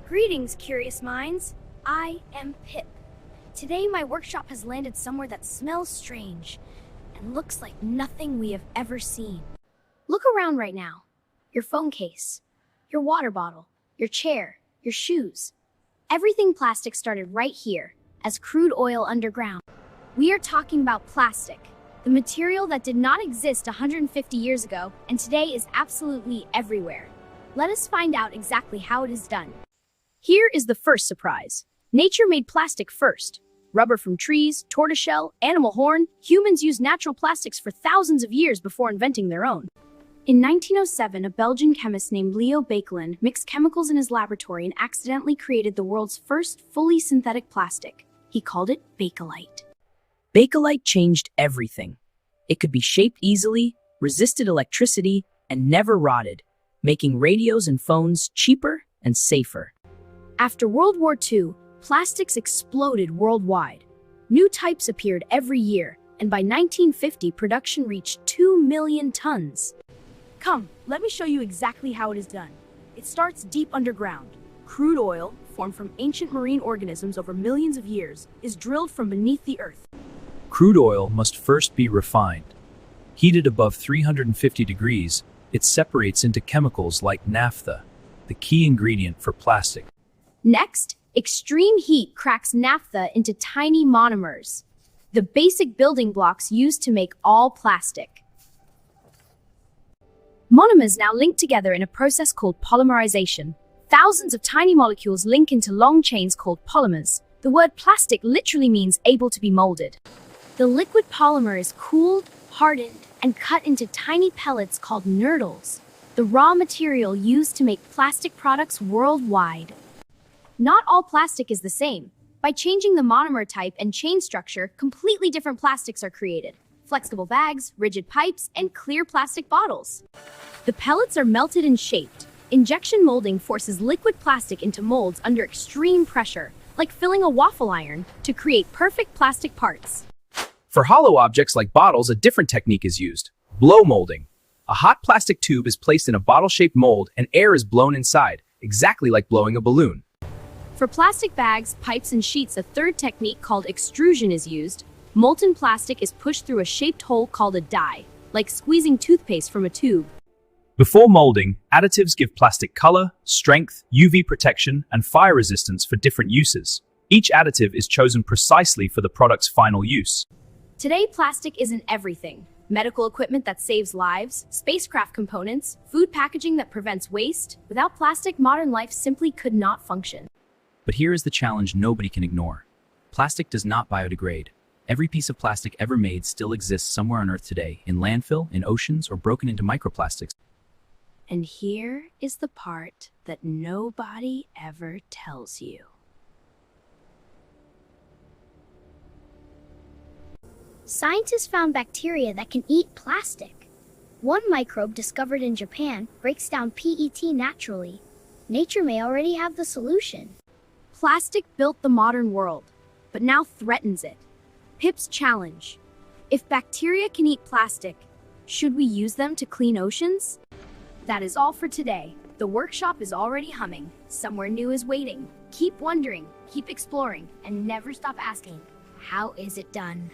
Greetings, curious minds. I am Pip. Today, my workshop has landed somewhere that smells strange and looks like nothing we have ever seen. Look around right now. Your phone case, your water bottle, your chair, your shoes. Everything plastic started right here, as crude oil underground. We are talking about plastic, the material that did not exist 150 years ago and today is absolutely everywhere. Let us find out exactly how it is done. Here is the first surprise. Nature made plastic first. Rubber from trees, tortoiseshell, animal horn, humans used natural plastics for thousands of years before inventing their own. In 1907, a Belgian chemist named Leo Bakelite mixed chemicals in his laboratory and accidentally created the world's first fully synthetic plastic. He called it Bakelite. Bakelite changed everything. It could be shaped easily, resisted electricity, and never rotted, making radios and phones cheaper and safer. After World War II, plastics exploded worldwide. New types appeared every year, and by 1950, production reached 2 million tons. Come, let me show you exactly how it is done. It starts deep underground. Crude oil, formed from ancient marine organisms over millions of years, is drilled from beneath the earth. Crude oil must first be refined. Heated above 350 degrees, it separates into chemicals like naphtha, the key ingredient for plastic. Next, extreme heat cracks naphtha into tiny monomers, the basic building blocks used to make all plastic. Monomers now link together in a process called polymerization. Thousands of tiny molecules link into long chains called polymers. The word plastic literally means able to be molded. The liquid polymer is cooled, hardened, and cut into tiny pellets called nurdles, the raw material used to make plastic products worldwide. Not all plastic is the same. By changing the monomer type and chain structure, completely different plastics are created. Flexible bags, rigid pipes, and clear plastic bottles. The pellets are melted and shaped. Injection molding forces liquid plastic into molds under extreme pressure, like filling a waffle iron, to create perfect plastic parts. For hollow objects like bottles, a different technique is used: blow molding. A hot plastic tube is placed in a bottle-shaped mold and air is blown inside, exactly like blowing a balloon. For plastic bags, pipes, and sheets, a third technique called extrusion is used. Molten plastic is pushed through a shaped hole called a die, like squeezing toothpaste from a tube. Before molding, additives give plastic color, strength, UV protection, and fire resistance for different uses. Each additive is chosen precisely for the product's final use. Today, plastic isn't everything. Medical equipment that saves lives, spacecraft components, food packaging that prevents waste. Without plastic, modern life simply could not function. But here is the challenge nobody can ignore. Plastic does not biodegrade. Every piece of plastic ever made still exists somewhere on Earth today, in landfill, in oceans, or broken into microplastics. And here is the part that nobody ever tells you. Scientists found bacteria that can eat plastic. One microbe discovered in Japan breaks down PET naturally. Nature may already have the solution. Plastic built the modern world, but now threatens it. Pip's challenge. If bacteria can eat plastic, should we use them to clean oceans? That is all for today. The workshop is already humming. Somewhere new is waiting. Keep wondering, keep exploring, and never stop asking, how is it done?